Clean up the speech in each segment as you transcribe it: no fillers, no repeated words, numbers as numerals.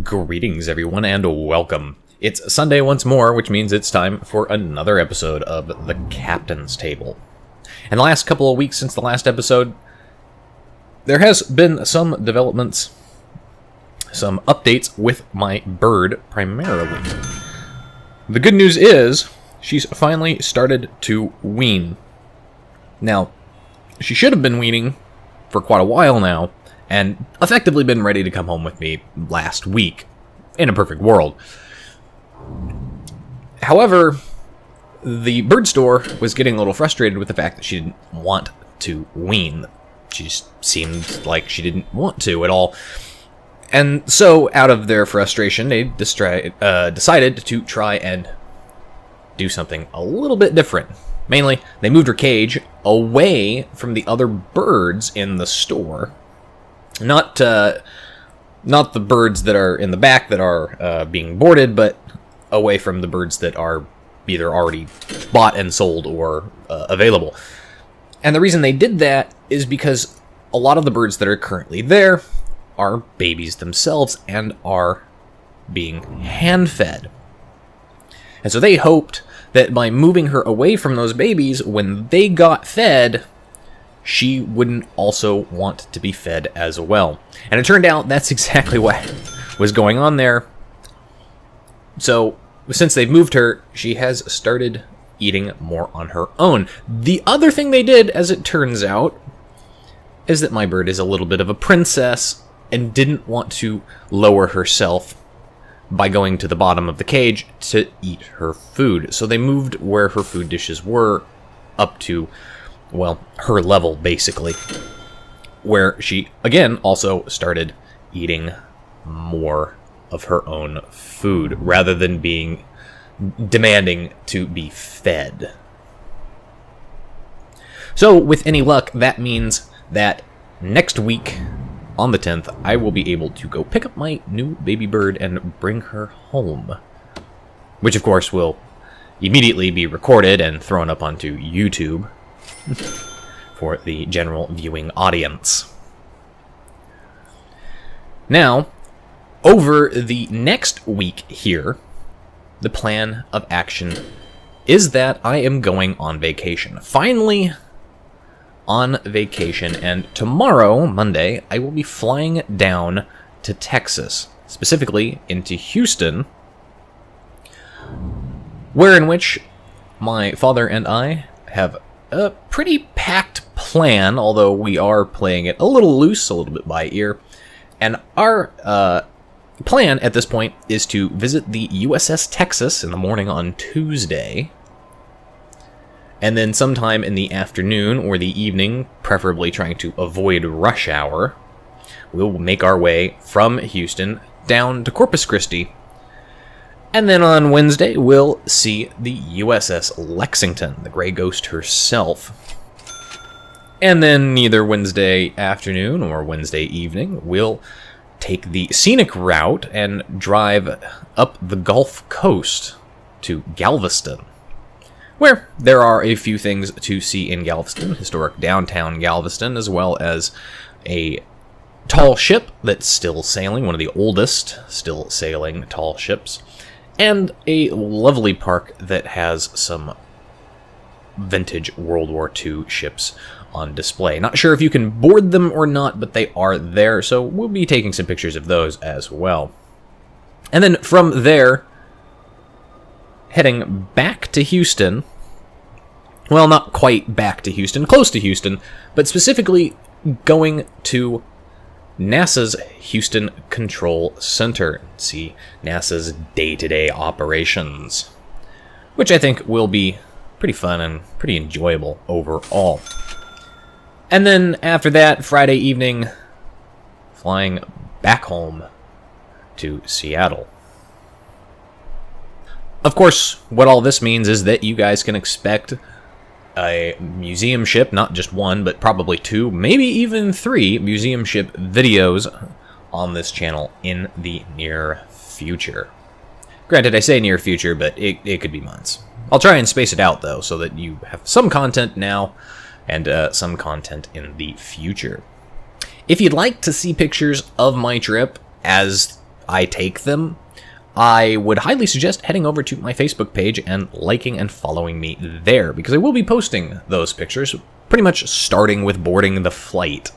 Greetings, everyone, and welcome. It's Sunday once more, which means it's time for another episode of The Captain's Table. In the last couple of weeks since the last episode, there has been some developments, some updates with my bird, primarily. The good news is, she's finally started to wean. Now, she should have been weaning for quite a while now, and effectively been ready to come home with me last week, in a perfect world. However, the bird store was getting a little frustrated with the fact that she didn't want to wean. She just seemed like she didn't want to at all. And so, out of their frustration, they decided to try and do something a little bit different. Mainly, they moved her cage away from the other birds in the store. Not the birds that are in the back that are being boarded, but away from the birds that are either already bought and sold or available. And the reason they did that is because a lot of the birds that are currently there are babies themselves and are being hand-fed. And so they hoped that by moving her away from those babies, when they got fed, she wouldn't also want to be fed as well. And it turned out that's exactly what was going on there. So, since they've moved her, she has started eating more on her own. The other thing they did, as it turns out, is that my bird is a little bit of a princess and didn't want to lower herself by going to the bottom of the cage to eat her food. So they moved where her food dishes were up to, well, her level, basically, where she, again, also started eating more of her own food, rather than being demanding to be fed. So, with any luck, that means that next week, on the 10th, I will be able to go pick up my new baby bird and bring her home. Which, of course, will immediately be recorded and thrown up onto YouTube for the general viewing audience. Now, over the next week here, the plan of action is that I am going on vacation. Finally on vacation, and tomorrow, Monday, I will be flying down to Texas, specifically into Houston, in which my father and I have a pretty packed plan, although we are playing it a little loose, a little bit by ear. And our plan at this point is to visit the USS Texas in the morning on Tuesday. And then sometime in the afternoon or the evening, preferably trying to avoid rush hour, we'll make our way from Houston down to Corpus Christi. And then on Wednesday, we'll see the USS Lexington, the Grey Ghost herself. And then either Wednesday afternoon or Wednesday evening, we'll take the scenic route and drive up the Gulf Coast to Galveston, where there are a few things to see in Galveston, historic downtown Galveston, as well as a tall ship that's still sailing, one of the oldest still sailing tall ships, and a lovely park that has some vintage World War II ships on display. Not sure if you can board them or not, but they are there, so we'll be taking some pictures of those as well. And then from there, heading back to Houston, well, not quite back to Houston, close to Houston, but specifically going to NASA's Houston Control Center, see NASA's day-to-day operations, which I think will be pretty fun and pretty enjoyable overall. And then after that, Friday evening, flying back home to Seattle. Of course, what all this means is that you guys can expect a museum ship, not just one, but probably two, maybe even three museum ship videos on this channel in the near future. Granted, I say near future, but it could be months. I'll try and space it out, though, so that you have some content now and some content in the future. If you'd like to see pictures of my trip as I take them, I would highly suggest heading over to my Facebook page and liking and following me there, because I will be posting those pictures, pretty much starting with boarding the flight,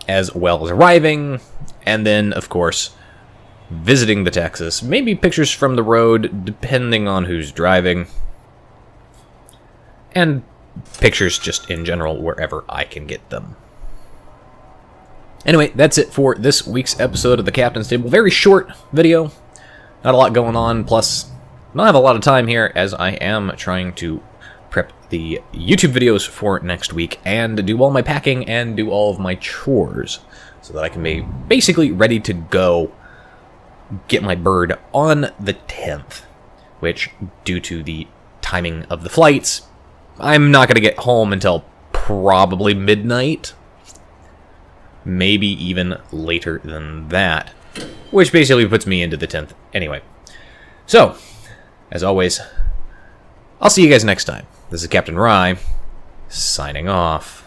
as well as arriving, and then, of course, visiting the Texas. Maybe pictures from the road, depending on who's driving, and pictures just in general wherever I can get them. Anyway, that's it for this week's episode of the Captain's Table. Very short video, not a lot going on, plus I don't have a lot of time here as I am trying to prep the YouTube videos for next week and do all my packing and do all of my chores so that I can be basically ready to go get my bird on the 10th, which, due to the timing of the flights, I'm not going to get home until probably midnight. Maybe even later than that, which basically puts me into the 10th anyway. So, as always, I'll see you guys next time. This is Captain Rye, signing off.